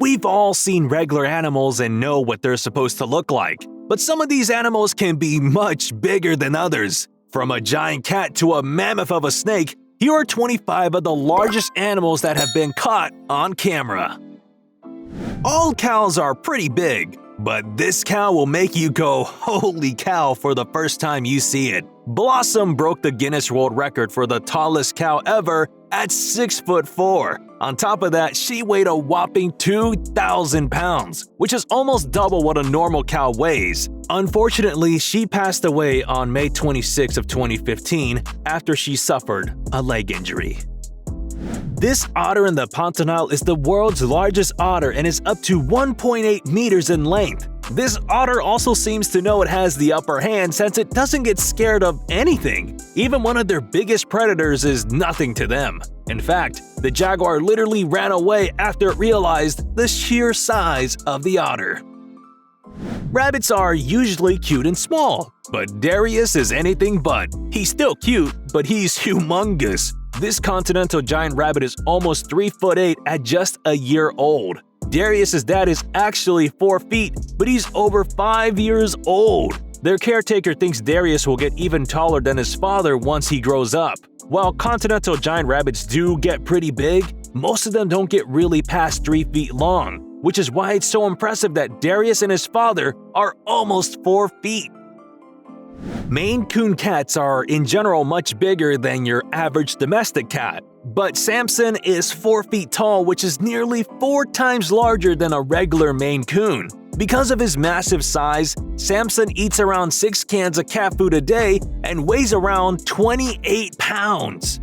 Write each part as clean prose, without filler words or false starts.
We've all seen regular animals and know what they're supposed to look like, but some of these animals can be much bigger than others. From a giant cat to a mammoth of a snake, here are 25 of the largest animals that have been caught on camera. All cows are pretty big, but this cow will make you go holy cow for the first time you see it. Blossom broke the Guinness World Record for the tallest cow ever at 6'4". On top of that, she weighed a whopping 2,000 pounds, which is almost double what a normal cow weighs. Unfortunately, she passed away on May 26 of 2015 after she suffered a leg injury. This otter in the Pantanal is the world's largest otter and is up to 1.8 meters in length. This otter also seems to know it has the upper hand since it doesn't get scared of anything. Even one of their biggest predators is nothing to them. In fact, the jaguar literally ran away after it realized the sheer size of the otter. Rabbits are usually cute and small, but Darius is anything but. He's still cute, but he's humongous. This continental giant rabbit is almost 3'8" at just a year old. Darius's dad is actually 4 feet, but he's over 5 years old. Their caretaker thinks Darius will get even taller than his father once he grows up. While continental giant rabbits do get pretty big, most of them don't get really past 3 feet long, which is why it's so impressive that Darius and his father are almost 4 feet. Maine Coon cats are in general much bigger than your average domestic cat, but Samson is 4 feet tall, which is nearly 4 times larger than a regular Maine Coon. Because of his massive size, Samson eats around 6 cans of cat food a day and weighs around 28 pounds.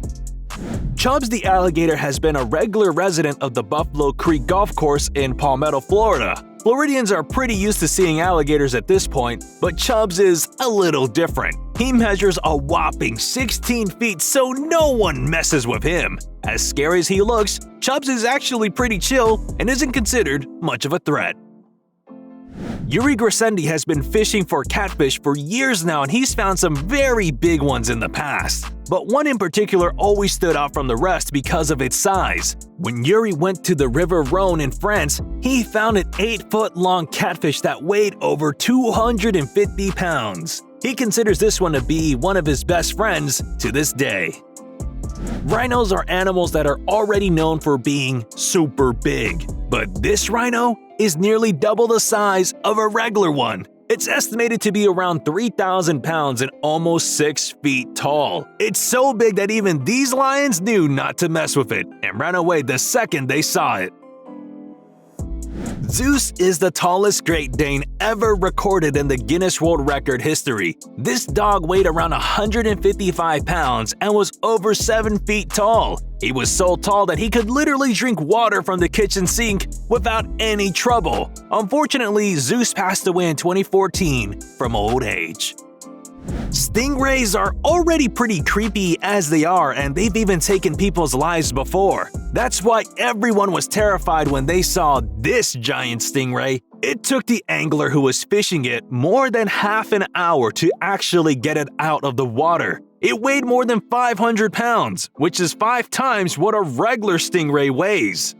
Chubbs the alligator has been a regular resident of the Buffalo Creek Golf Course in Palmetto, Florida. Floridians are pretty used to seeing alligators at this point, but Chubbs is a little different. He measures a whopping 16 feet, so no one messes with him. As scary as he looks, Chubbs is actually pretty chill and isn't considered much of a threat. Yuri Grisendi has been fishing for catfish for years now, and he's found some very big ones in the past. But one in particular always stood out from the rest because of its size. When Yuri went to the River Rhone in France, he found an 8-foot-long catfish that weighed over 250 pounds. He considers this one to be one of his best friends to this day. Rhinos are animals that are already known for being super big, but this rhino is nearly double the size of a regular one. It's estimated to be around 3,000 pounds and almost 6 feet tall. It's so big that even these lions knew not to mess with it and ran away the second they saw it. Zeus is the tallest Great Dane ever recorded in the Guinness World Record history. This dog weighed around 155 pounds and was over 7 feet tall. He was so tall that he could literally drink water from the kitchen sink without any trouble. Unfortunately, Zeus passed away in 2014 from old age. Stingrays are already pretty creepy as they are, and they've even taken people's lives before. That's why everyone was terrified when they saw this giant stingray. It took the angler who was fishing it more than half an hour to actually get it out of the water. It weighed more than 500 pounds, which is 5 times what a regular stingray weighs.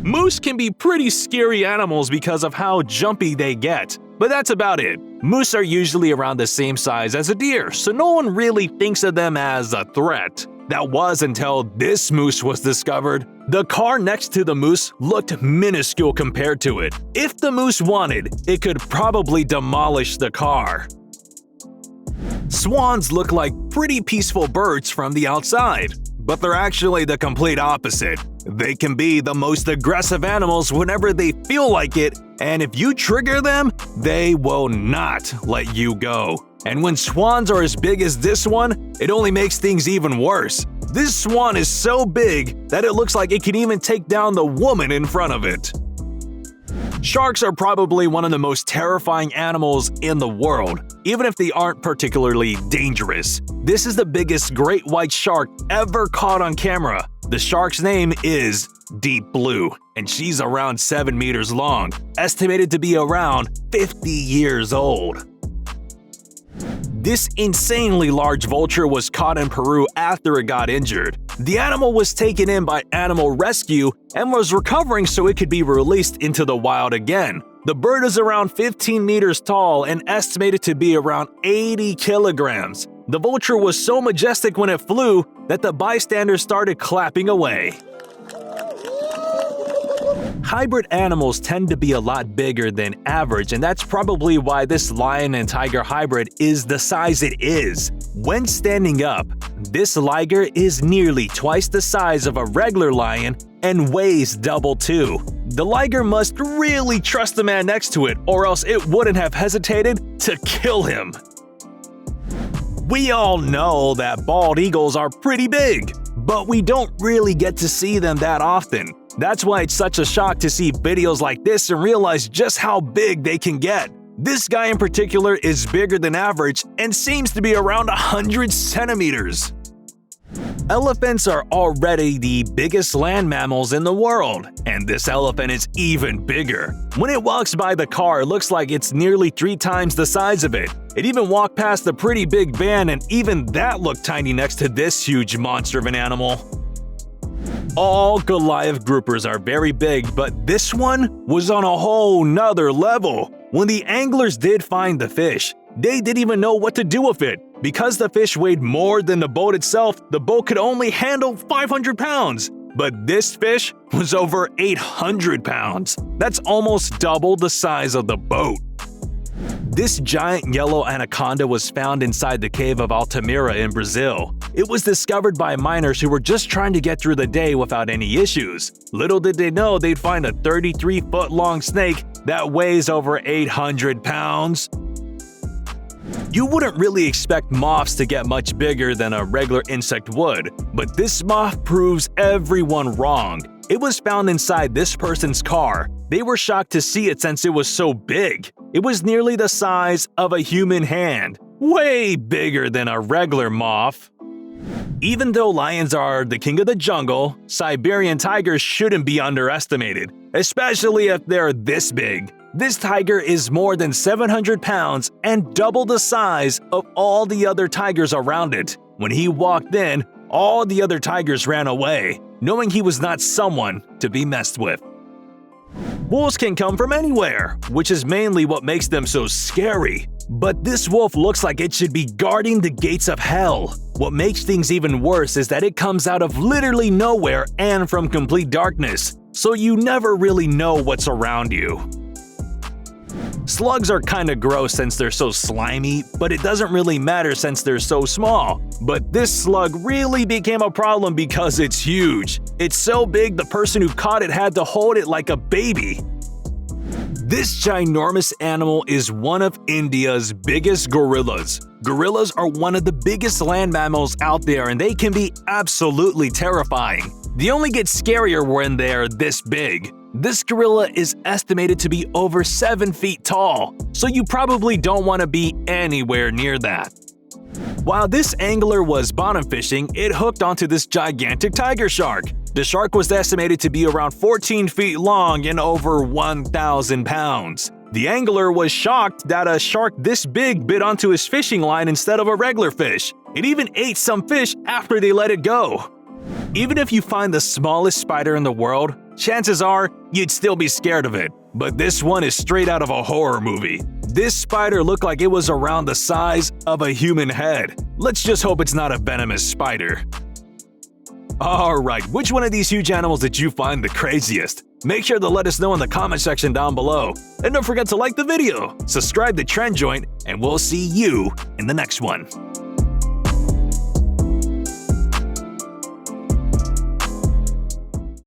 Moose can be pretty scary animals because of how jumpy they get, but that's about it. Moose are usually around the same size as a deer, so no one really thinks of them as a threat. That was until this moose was discovered. The car next to the moose looked minuscule compared to it. If the moose wanted, it could probably demolish the car. Swans look like pretty peaceful birds from the outside, but they're actually the complete opposite. They can be the most aggressive animals whenever they feel like it, and if you trigger them, they will not let you go. And when swans are as big as this one, it only makes things even worse. This swan is so big that it looks like it can even take down the woman in front of it. Sharks are probably one of the most terrifying animals in the world, even if they aren't particularly dangerous. This is the biggest great white shark ever caught on camera. The shark's name is Deep Blue, and she's around 7 meters long, estimated to be around 50 years old. This insanely large vulture was caught in Peru after it got injured. The animal was taken in by animal rescue and was recovering so it could be released into the wild again. The bird is around 15 meters tall and estimated to be around 80 kilograms. The vulture was so majestic when it flew that the bystanders started clapping away. Hybrid animals tend to be a lot bigger than average, and that's probably why this lion and tiger hybrid is the size it is. When standing up, this liger is nearly twice the size of a regular lion and weighs double too. The liger must really trust the man next to it, or else it wouldn't have hesitated to kill him. We all know that bald eagles are pretty big, but we don't really get to see them that often. That's why it's such a shock to see videos like this and realize just how big they can get. This guy in particular is bigger than average and seems to be around 100 centimeters. Elephants are already the biggest land mammals in the world, and this elephant is even bigger. When it walks by the car, it looks like it's nearly 3 times the size of it. It even walked past a pretty big van, and even that looked tiny next to this huge monster of an animal. All Goliath groupers are very big, but this one was on a whole nother level. When the anglers did find the fish, they didn't even know what to do with it. Because the fish weighed more than the boat itself, the boat could only handle 500 pounds. But this fish was over 800 pounds. That's almost double the size of the boat. This giant yellow anaconda was found inside the cave of Altamira in Brazil. It was discovered by miners who were just trying to get through the day without any issues. Little did they know they'd find a 33-foot-long snake that weighs over 800 pounds. You wouldn't really expect moths to get much bigger than a regular insect would, but this moth proves everyone wrong. It was found inside this person's car. They were shocked to see it since it was so big. It was nearly the size of a human hand, way bigger than a regular moth. Even though lions are the king of the jungle, Siberian tigers shouldn't be underestimated, especially if they're this big. This tiger is more than 700 pounds and double the size of all the other tigers around it. When he walked in, all the other tigers ran away, knowing he was not someone to be messed with. Wolves can come from anywhere, which is mainly what makes them so scary. But this wolf looks like it should be guarding the gates of hell. What makes things even worse is that it comes out of literally nowhere and from complete darkness, so you never really know what's around you. Slugs are kinda gross since they're so slimy, but it doesn't really matter since they're so small. But this slug really became a problem because it's huge. It's so big the person who caught it had to hold it like a baby. This ginormous animal is one of India's biggest gorillas. Gorillas are one of the biggest land mammals out there, and they can be absolutely terrifying. They only get scarier when they're this big. This gorilla is estimated to be over 7 feet tall, so you probably don't want to be anywhere near that. While this angler was bottom fishing, it hooked onto this gigantic tiger shark. The shark was estimated to be around 14 feet long and over 1,000 pounds. The angler was shocked that a shark this big bit onto his fishing line instead of a regular fish. It even ate some fish after they let it go. Even if you find the smallest spider in the world, chances are you'd still be scared of it. But this one is straight out of a horror movie. This spider looked like it was around the size of a human head. Let's just hope it's not a venomous spider. Alright, which one of these huge animals did you find the craziest? Make sure to let us know in the comment section down below. And don't forget to like the video, subscribe to Trend Joint, and we'll see you in the next one.